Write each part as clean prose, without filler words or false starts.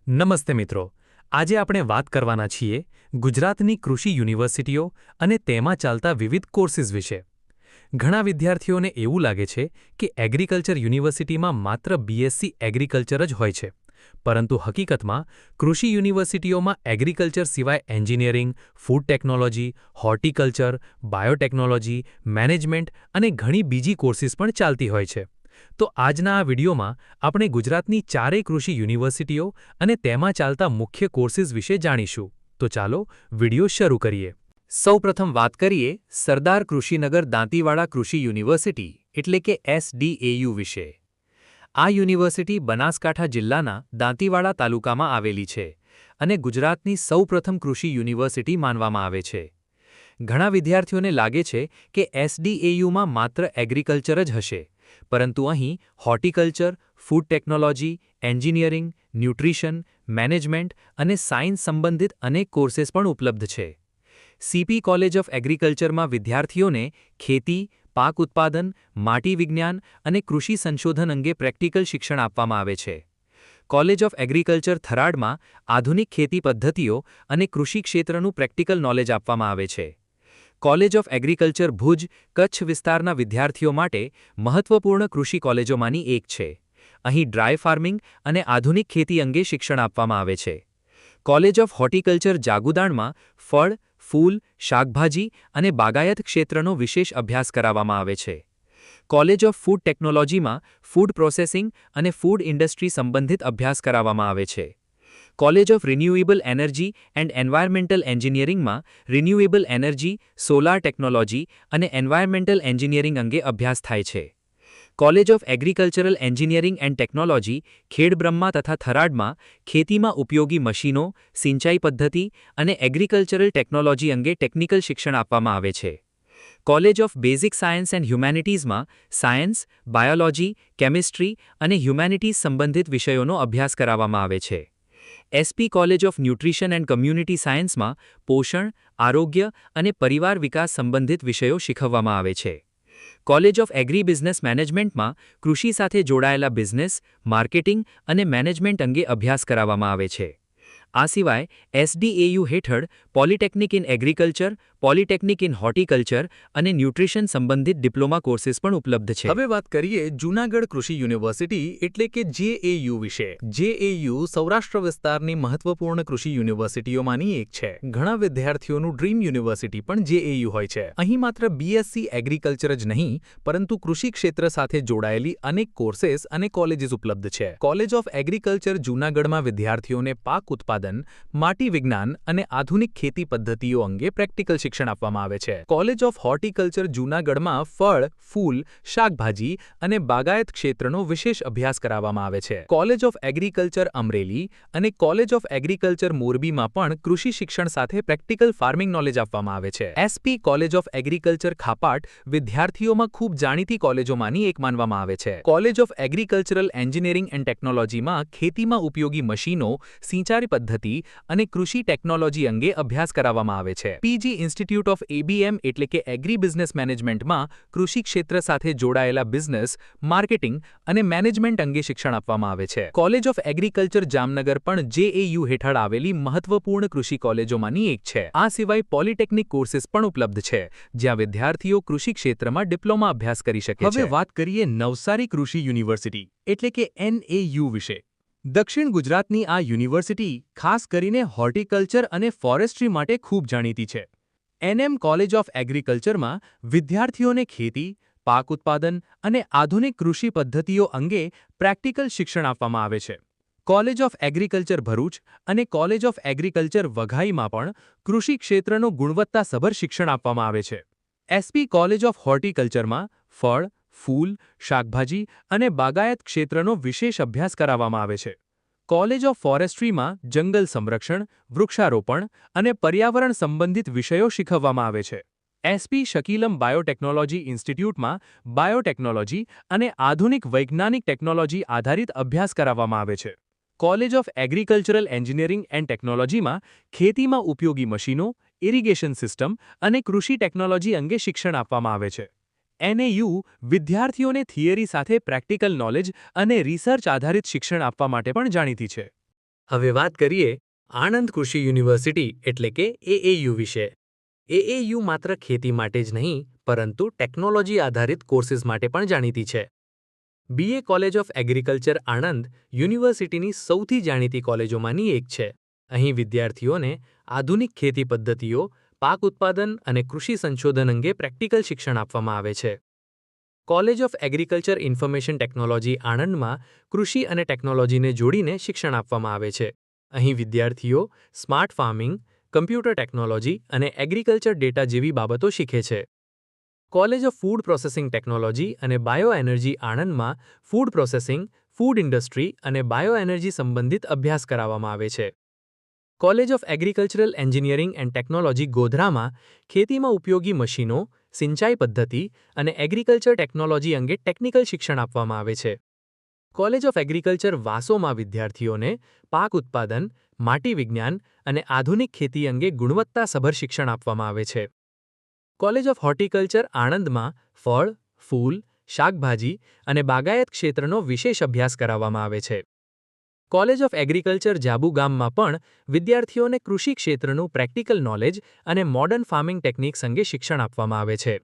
નમસ્તે મિત્રો, આજે આપણે વાત કરવાના છીએ ગુજરાતની કૃષિ યુનિવર્સિટીઓ અને તેમાં ચાલતા વિવિધ કોર્સિસ વિશે. ઘણા વિદ્યાર્થીઓને એવું લાગે છે કે એગ્રીકલ્ચર યુનિવર્સિટીમાં માત્ર બીએસસી એગ્રીકલ્ચર જ હોય છે, પરંતુ હકીકતમાં કૃષિ યુનિવર્સિટીઓમાં એગ્રીકલ્ચર સિવાય engineering, food technology, horticulture, biotechnology, management અને ઘણી બીજી કોર્સિસ પણ ચાલતી હોય છે. તો આજના આ વિડીયોમાં આપણે ગુજરાતની ચારેય કૃષિ યુનિવર્સિટીઓ અને તેમાં ચાલતા મુખ્ય કોર્સિસ વિશે જાણીશું. તો ચાલો વિડીયો શરૂ કરીએ. સૌપ્રથમ વાત કરીએ સરદાર કૃષિનગર દાંતીવાડા કૃષિ યુનિવર્સિટી એટલે કે SDAU વિશે. આ યુનિવર્સિટી બનાસકાંઠા જિલ્લાના દાંતીવાડા તાલુકામાં આવેલી છે અને ગુજરાતની સૌપ્રથમ કૃષિ યુનિવર્સિટી માનવામાં આવે છે. ઘણા વિદ્યાર્થીઓને લાગે છે કે SDAUમાં માત્ર એગ્રીકલ્ચર જ હશે, પરંતુ અહીં horticulture, food technology, engineering, nutrition, management અને સાયન્સ સંબંધિત અનેક કોર્सेस પણ ઉપલબ્ધ છે. CP કોલેજ ઓફ એગ્રીકલ્ચરમાં વિદ્યાર્થીઓને ખેતી, પાક ઉત્પાદન, માટી વિજ્ઞાન અને કૃષિ સંશોધન અંગે પ્રેક્ટિકલ શિક્ષણ આપવામાં આવે છે. કોલેજ ઓફ એગ્રીકલ્ચર થરાદમાં આધુનિક ખેતી પદ્ધતિઓ અને કૃષિ ક્ષેત્રનું પ્રેક્ટિકલ નોલેજ આપવામાં આવે છે. College of agriculture Bhuj Kutch વિસ્તારના વિદ્યાર્થીઓ માટે મહત્વપૂર્ણ કૃષિ કોલેજોમાંની એક છે. અહીં ડ્રાય ફાર્મિંગ અને આધુનિક ખેતી અંગે શિક્ષણ આપવામાં આવે છે. કોલેજ ઓફ હોર્ટિકલ્ચર જાગુદાણમાં ફળ, ફૂલ, શાકભાજી અને બાગાયત ક્ષેત્રનો વિશેષ અભ્યાસ કરાવવામાં આવે છે. કોલેજ ઓફ ફૂડ ટેકનોલોજીમાં ફૂડ પ્રોસેસિંગ અને ફૂડ ઇન્ડસ્ટ્રી સંબંધિત અભ્યાસ કરાવવામાં આવે છે. College of renewable energy and environmental એન્જિનિયરિંગમાં રિન્યુએબલ એનર્જી, સોલાર ટેકનોલોજી અને એન્વાયરમેન્ટલ એન્જિનિયરિંગ અંગે અભ્યાસ થાય છે. College of agricultural engineering and technology Khedbrahma તથા થરાદમાં ખેતીમાં ઉપયોગી મશીનો, સિંચાઈ પદ્ધતિ અને એગ્રીકલ્ચરલ ટેકનોલોજી અંગે ટેકનિકલ શિક્ષણ આપવામાં આવે છે. College of basic science and હ્યુમેનિટીઝમાં સાયન્સ, બાયોલોજી, કેમિસ્ટ્રી અને હ્યુમેનિટીઝ સંબંધિત વિષયોનો અભ્યાસ કરાવવામાં આવે છે. SP college of nutrition and community સાયન્સમાં પોષણ, આરોગ્ય અને પરિવાર વિકાસ સંબંધિત વિષયો શીખવવામાં આવે છે. કોલેજ ઓફ એગ્રી બિઝનેસ મેનેજમેન્ટમાં કૃષિ સાથે જોડાયેલા બિઝનેસ, માર્કેટિંગ અને મેનેજમેન્ટ અંગે અભ્યાસ કરાવવામાં આવે છે. આ સિવાય SDAU હેઠળ polytechnic in agriculture, polytechnic in horticulture અને ન્યુટ્રિશન સંબંધિત ડિપ્લોમા કોર્સિસ પણ ઉપલબ્ધ છે. હવે વાત કરીએ જૂનાગઢ કૃષિ યુનિવર્સિટી એટલે કે JAU વિશે. JAU સૌરાષ્ટ્ર વિસ્તારની મહત્વપૂર્ણ કૃષિ યુનિવર્સિટીઓમાંની એક છે. ઘણા વિદ્યાર્થીઓનું ડ્રીમ યુનિવર્સિટી પણ JAU હોય છે. અહીં માત્ર BSc એગ્રીકલ્ચર જ નહીં, પરંતુ કૃષિ ક્ષેત્ર સાથે જોડાયેલી અનેક કોર્सेस અને કોલેજીસ ઉપલબ્ધ છે. કોલેજ ઓફ એગ્રીકલ્ચર જૂનાગઢમાં વિદ્યાર્થીઓને પાક ઉત્પાદન, માટી વિજ્ઞાન અને આધુનિક ખેતી પદ્ધતિઓ અંગે પ્રેક્ટિકલ શિક્ષણ આપવામાં આવે છે. કોલેજ ઓફ હોર્ટિકલ્ચર જૂનાગઢમાં ફળ, ફૂલ, શાકભાજી અને બાગાયત ક્ષેત્રનો વિશેષ અભ્યાસ કરાવવામાં આવે છે. કોલેજ ઓફ એગ્રીકલ્ચર અમરેલી અને કોલેજ ઓફ એગ્રીકલ્ચર મોરબીમાં પણ કૃષિ શિક્ષણ સાથે પ્રેક્ટિકલ ફાર્મિંગ નોલેજ આપવામાં આવે છે. SP કોલેજ ઓફ એગ્રીકલ્ચર ખાપાટ વિદ્યાર્થીઓમાં ખૂબ જાણીતી કોલેજોમાંની એક માનવામાં આવે છે. College of agricultural engineering and ટેકનોલોજીમાં ખેતીમાં ઉપયોગી મશીનો, સિંચાઈ પદ્ધતિ અને કૃષિ ટેકનોલોજી અંગે અભ્યાસ કરાવવામાં આવે છે. PG ઇન્સ્ટિટ્યૂટ ઓફ ABM એટલે કે એગ્રી બિઝનેસ મેનેજમેન્ટમાં કૃષિ ક્ષેત્ર સાથે જોડાયેલા બિઝનેસ, માર્કેટિંગ અને મેનેજમેન્ટ અંગે શિક્ષણ આપવામાં આવે છે. કોલેજ ઓફ એગ્રીકલ્ચર જામનગર પણ JAU હેઠળ આવેલી મહત્વપૂર્ણ કૃષિ કોલેજોમાંની એક છે. આ સિવાય પોલિટેકનિક કોર્सेस પણ ઉપલબ્ધ છે, જ્યાં વિદ્યાર્થીઓ કૃષિ ક્ષેત્રમાં ડિપ્લોમા અભ્યાસ કરી શકે છે. હવે વાત કરીએ નવસારી કૃષિ યુનિવર્સિટી એટલે કે NAU વિશે. દક્ષિણ ગુજરાતની આ યુનિવર્સિટી ખાસ કરીને હોર્ટિકલ્ચર અને ફોરેસ્ટ્રી માટે ખૂબ જાણીતી છે. NM કોલેજ ઓફ એગ્રીકલ્ચરમાં વિદ્યાર્થીઓને ખેતી, પાક ઉત્પાદન અને આધુનિક કૃષિ પદ્ધતિઓ અંગે પ્રેક્ટિકલ શિક્ષણ આપવામાં આવે છે. કોલેજ ઓફ એગ્રીકલ્ચર ભરૂચ અને કોલેજ ઓફ એગ્રીકલ્ચર વઘાઈમાં પણ કૃષિ ક્ષેત્રનું ગુણવત્તાસભર શિક્ષણ આપવામાં આવે છે. SP કોલેજ ઓફ હોર્ટિકલ્ચરમાં ફળ, ફૂલ, શાકભાજી અને બાગાયત ક્ષેત્રનો વિશેષ અભ્યાસ કરાવવામાં આવે છે. કોલેજ ઓફ ફોરેસ્ટ્રીમાં જંગલ સંરક્ષણ, વૃક્ષારોપણ અને પર્યાવરણ સંબંધિત વિષયો શીખવવામાં આવે છે. SP શકીલમ બાયોટેકનોલોજી ઇન્સ્ટિટ્યૂટમાં બાયોટેકનોલોજી અને આધુનિક વૈજ્ઞાનિક ટેકનોલોજી આધારિત અભ્યાસ કરાવવામાં આવે છે. College of agricultural engineering and ટેકનોલોજીમાં ખેતીમાં ઉપયોગી મશીનો, ઇરિગેશન સિસ્ટમ અને કૃષિ ટેકનોલોજી અંગે શિક્ષણ આપવામાં આવે છે. NAU વિદ્યાર્થીઓને થિયરી સાથે પ્રેક્ટિકલ નોલેજ અને રિસર્ચ આધારિત શિક્ષણ આપવા માટે પણ જાણીતી છે. હવે વાત કરીએ આણંદ કૃષિ યુનિવર્સિટી એટલે કે એએયુ વિશે. એએયુ માત્ર ખેતી માટે જ નહીં પરંતુ ટેકનોલોજી આધારિત કોર્સિસ માટે પણ જાણીતી છે. BA college of agriculture Anand યુનિવર્સિટીની સૌથી જાણીતી કોલેજોમાંની એક છે. અહીં વિદ્યાર્થીઓને આધુનિક ખેતી પદ્ધતિઓ, પાક ઉત્પાદન અને કૃષિ સંશોધન અંગે પ્રેક્ટિકલ શિક્ષણ આપવામાં આવે છે. College of agriculture information technology આણંદમાં કૃષિ અને ટેકનોલોજીને જોડીને શિક્ષણ આપવામાં આવે છે. અહીં વિદ્યાર્થીઓ સ્માર્ટ ફાર્મિંગ, કમ્પ્યુટર ટેકનોલોજી અને એગ્રીકલ્ચર ડેટા જેવી બાબતો શીખે છે. College of food processing technology અને બાયો એનર્જી આણંદમાં ફૂડ પ્રોસેસિંગ, ફૂડ ઇન્ડસ્ટ્રી અને બાયો એનર્જી સંબંધિત અભ્યાસ કરાવવામાં આવે છે. College of agricultural engineering and technology ગોધરામાં ખેતીમાં ઉપયોગી મશીનો, સિંચાઈ પદ્ધતિ અને એગ્રીકલ્ચર ટેકનોલોજી અંગે ટેકનિકલ શિક્ષણ આપવામાં આવે છે. કોલેજ ઓફ એગ્રીકલ્ચર વાસોમાં વિદ્યાર્થીઓને પાક ઉત્પાદન, માટી વિજ્ઞાન અને આધુનિક ખેતી અંગે ગુણવત્તાસભર શિક્ષણ આપવામાં આવે છે. કોલેજ ઓફ હોર્ટિકલ્ચર આણંદમાં ફળ, ફૂલ, શાકભાજી અને બાગાયત ક્ષેત્રનો વિશેષ અભ્યાસ કરાવવામાં આવે છે. કોલેજ ઓફ એગ્રીકલ્ચર જાબુ ગામમાં પણ વિદ્યાર્થીઓને કૃષિ ક્ષેત્રનું પ્રેક્ટિકલ નોલેજ અને મોડર્ન ફાર્મિંગ ટેકનિક્સ અંગે શિક્ષણ આપવામાં આવે છે.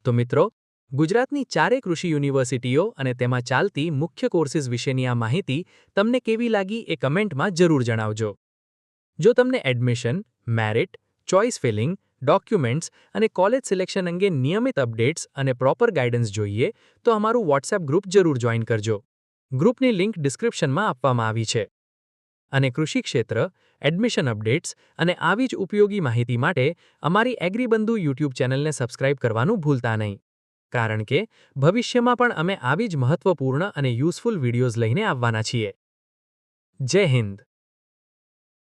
તો મિત્રો, ગુજરાતની ચારેય કૃષિ યુનિવર્સિટીઓ અને તેમાં ચાલતી મુખ્ય કોર્સિસ વિશેની આ માહિતી તમને કેવી લાગી એ કમેન્ટમાં જરૂર જણાવજો. જો તમને admission, merit, choice feeling, documents અને કોલેજ સિલેક્શન અંગે નિયમિત અપડેટ્સ અને પ્રોપર ગાઈડન્સ જોઈએ તો અમારું વોટ્સએપ ગ્રુપ જરૂર જોઈન કરજો. ગ્રુપની લિંક ડિસ્ક્રિપ્શનમાં આપવામાં આવી છે. અને કૃષિ ક્ષેત્ર, એડમિશન અપડેટ્સ અને આવી જ ઉપયોગી માહિતી માટે અમારી એગ્રીબંધુ યુટ્યુબ ચેનલને સબસ્ક્રાઇબ કરવાનું ભૂલતા નહીં. કારણ કે ભવિષ્યમાં પણ અમે આવી જ મહત્વપૂર્ણ અને યુઝફુલ વિડીયોઝ લઈને આવવાના છીએ. જય હિન્દ.